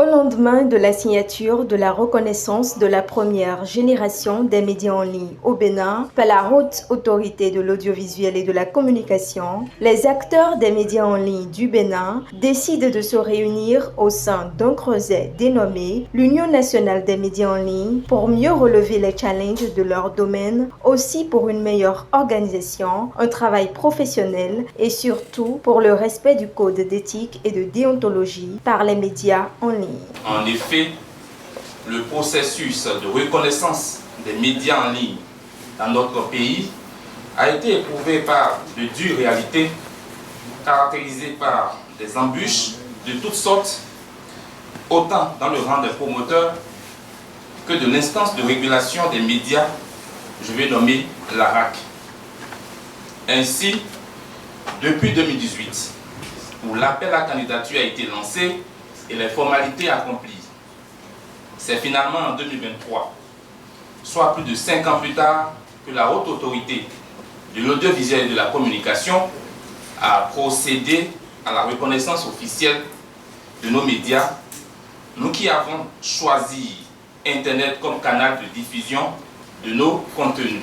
Au lendemain de la signature de la reconnaissance de la première génération des médias en ligne au Bénin par la Haute Autorité de l'audiovisuel et de la communication, les acteurs des médias en ligne du Bénin décident de se réunir au sein d'un creuset dénommé l'Union nationale des médias en ligne pour mieux relever les challenges de leur domaine, aussi pour une meilleure organisation, un travail professionnel et surtout pour le respect du code d'éthique et de déontologie par les médias en ligne. En effet, le processus de reconnaissance des médias en ligne dans notre pays a été éprouvé par de dures réalités, caractérisées par des embûches de toutes sortes, autant dans le rang des promoteurs que de l'instance de régulation des médias, je vais nommer l'ARAC. Ainsi, depuis 2018, où l'appel à candidature a été lancé et les formalités accomplies, c'est finalement en 2023, soit plus de 5 ans plus tard, que la Haute Autorité de l'audiovisuel et de la communication a procédé à la reconnaissance officielle de nos médias, nous qui avons choisi Internet comme canal de diffusion de nos contenus.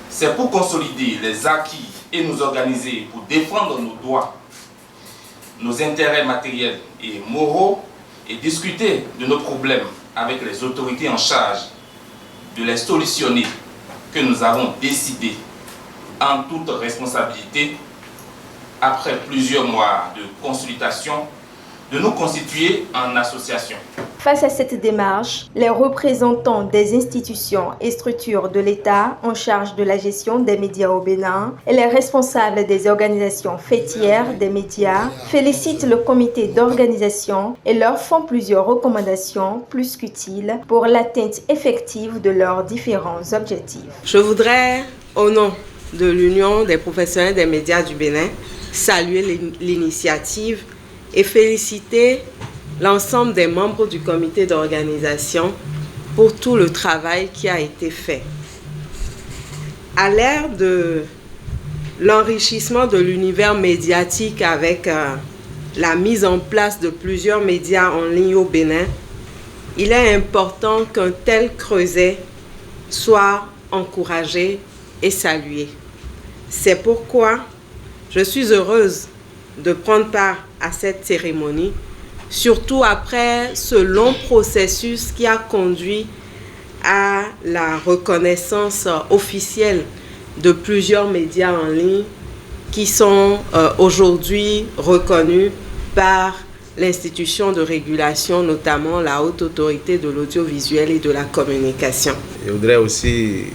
C'est pour consolider les acquis et nous organiser pour défendre nos droits, nos intérêts matériels et moraux et discuter de nos problèmes avec les autorités en charge de les solutionner que nous avons décidé en toute responsabilité, après plusieurs mois de consultation, de nous constituer en association. Face à cette démarche, les représentants des institutions et structures de l'État en charge de la gestion des médias au Bénin et les responsables des organisations fêtières des médias félicitent le comité d'organisation et leur font plusieurs recommandations plus qu'utiles pour l'atteinte effective de leurs différents objectifs. Je voudrais, au nom de l'Union des professionnels des médias du Bénin, saluer l'initiative et féliciter l'ensemble des membres du comité d'organisation pour tout le travail qui a été fait. À l'ère de l'enrichissement de l'univers médiatique avec la mise en place de plusieurs médias en ligne au Bénin, il est important qu'un tel creuset soit encouragé et salué. C'est pourquoi je suis heureuse de prendre part à cette cérémonie, surtout après ce long processus qui a conduit à la reconnaissance officielle de plusieurs médias en ligne qui sont aujourd'hui reconnus par l'institution de régulation, notamment la Haute Autorité de l'audiovisuel et de la communication. Je voudrais aussi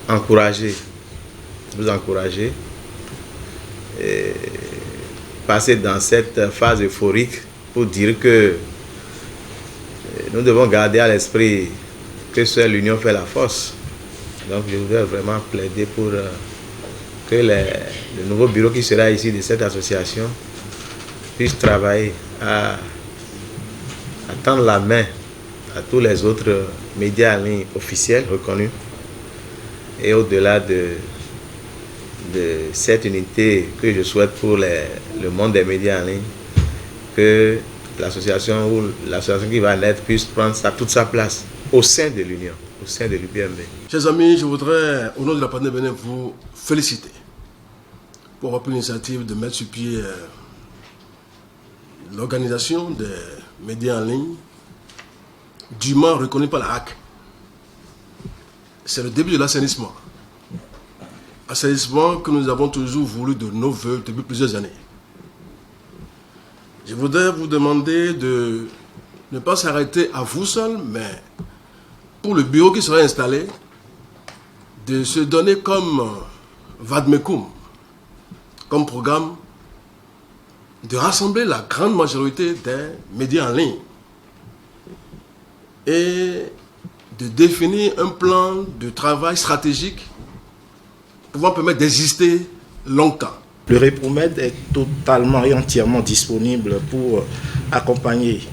vous encourager et passer dans cette phase euphorique pour dire que nous devons garder à l'esprit que seule l'union fait la force. Donc je voudrais vraiment plaider pour que le nouveau bureau qui sera ici de cette association puisse travailler à tendre la main à tous les autres médias en ligne officiels reconnus et au-delà de cette unité que je souhaite pour le monde des médias en ligne, que l'association ou l'association qui va naître puisse prendre toute sa place au sein de l'Union, au sein de l'UPMB. Chers amis, je voudrais, au nom de la Pandémie Bénin, vous féliciter pour avoir pris l'initiative de mettre sur pied l'organisation des médias en ligne, dûment reconnue par la HAC. C'est le début de l'assainissement. Assainissement que nous avons toujours voulu de nos voeux depuis plusieurs années. Je voudrais vous demander de ne pas s'arrêter à vous seul, mais pour le bureau qui sera installé, de se donner comme vademecum, comme programme, de rassembler la grande majorité des médias en ligne et de définir un plan de travail stratégique pouvant permettre d'exister longtemps. Le Repromed est totalement et entièrement disponible pour accompagner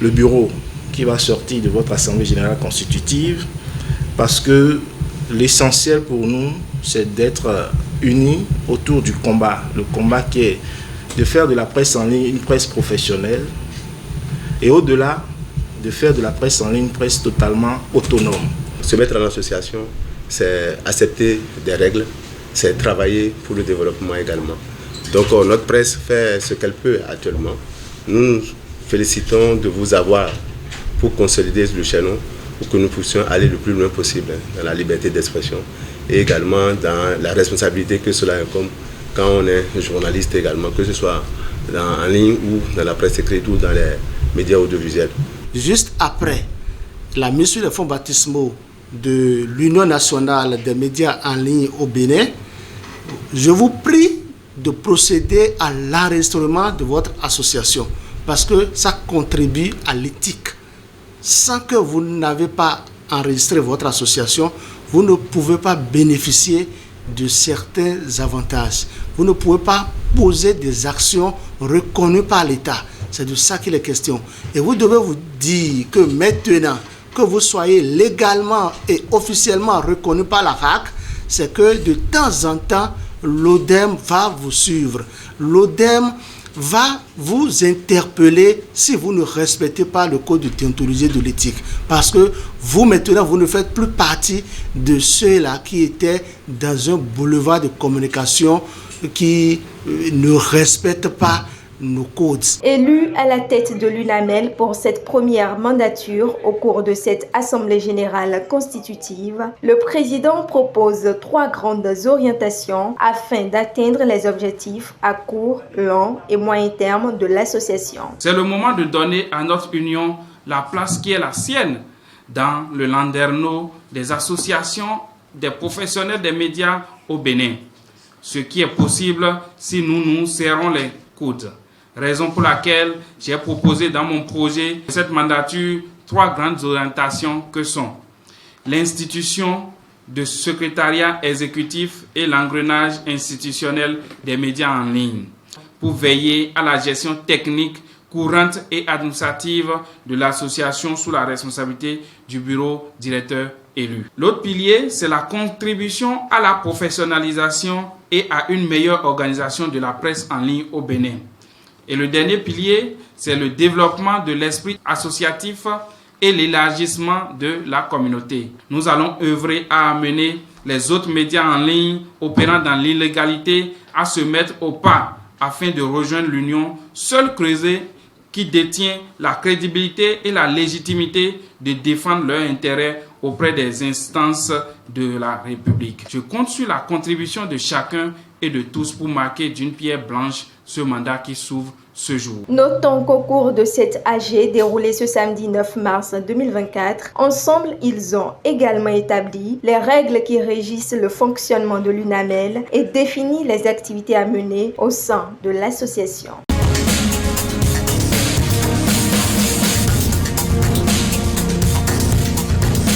le bureau qui va sortir de votre Assemblée générale constitutive, parce que l'essentiel pour nous, c'est d'être unis autour du combat. Le combat qui est de faire de la presse en ligne une presse professionnelle et au-delà, de faire de la presse en ligne une presse totalement autonome. Se mettre en association, c'est accepter des règles, c'est travailler pour le développement également. Donc notre presse fait ce qu'elle peut actuellement. Nous nous félicitons de vous avoir pour consolider le chaînon, pour que nous puissions aller le plus loin possible dans la liberté d'expression et également dans la responsabilité que cela incombe quand on est journaliste également, que ce soit en ligne ou dans la presse écrite ou dans les médias audiovisuels. Juste après la mise sur les fonds baptismaux de l'Union nationale des médias en ligne au Bénin, je vous prie de procéder à l'enregistrement de votre association parce que ça contribue à l'éthique. Sans que vous n'avez pas enregistré votre association, vous ne pouvez pas bénéficier de certains avantages. Vous ne pouvez pas poser des actions reconnues par l'État. C'est de ça qu'il est question. Et vous devez vous dire que maintenant que vous soyez légalement et officiellement reconnu par la RAC, c'est que de temps en temps, l'ODEM va vous suivre. L'ODEM va vous interpeller si vous ne respectez pas le code de déontologie de l'éthique. Parce que vous, maintenant, vous ne faites plus partie de ceux-là qui étaient dans un boulevard de communication qui ne respectent pas nos codes. Élu à la tête de l'UNAMEL pour cette première mandature au cours de cette Assemblée générale constitutive, le président propose 3 grandes orientations afin d'atteindre les objectifs à court, long et moyen terme de l'association. C'est le moment de donner à notre union la place qui est la sienne dans le landerneau des associations des professionnels des médias au Bénin. Ce qui est possible si nous nous serrons les coudes. Raison pour laquelle j'ai proposé dans mon projet de cette mandature 3 grandes orientations que sont l'institution de secrétariat exécutif et l'engrenage institutionnel des médias en ligne pour veiller à la gestion technique courante et administrative de l'association sous la responsabilité du bureau directeur élu. L'autre pilier, c'est la contribution à la professionnalisation et à une meilleure organisation de la presse en ligne au Bénin. Et le dernier pilier, c'est le développement de l'esprit associatif et l'élargissement de la communauté. Nous allons œuvrer à amener les autres médias en ligne opérant dans l'illégalité à se mettre au pas afin de rejoindre l'Union, seul creuset qui détient la crédibilité et la légitimité de défendre leurs intérêts auprès des instances de la République. Je compte sur la contribution de chacun et de tous pour marquer d'une pierre blanche ce mandat qui s'ouvre ce jour. Notons qu'au cours de cette AG déroulée ce samedi 9 mars 2024, ensemble, ils ont également établi les règles qui régissent le fonctionnement de l'UNAMEL et défini les activités à mener au sein de l'association.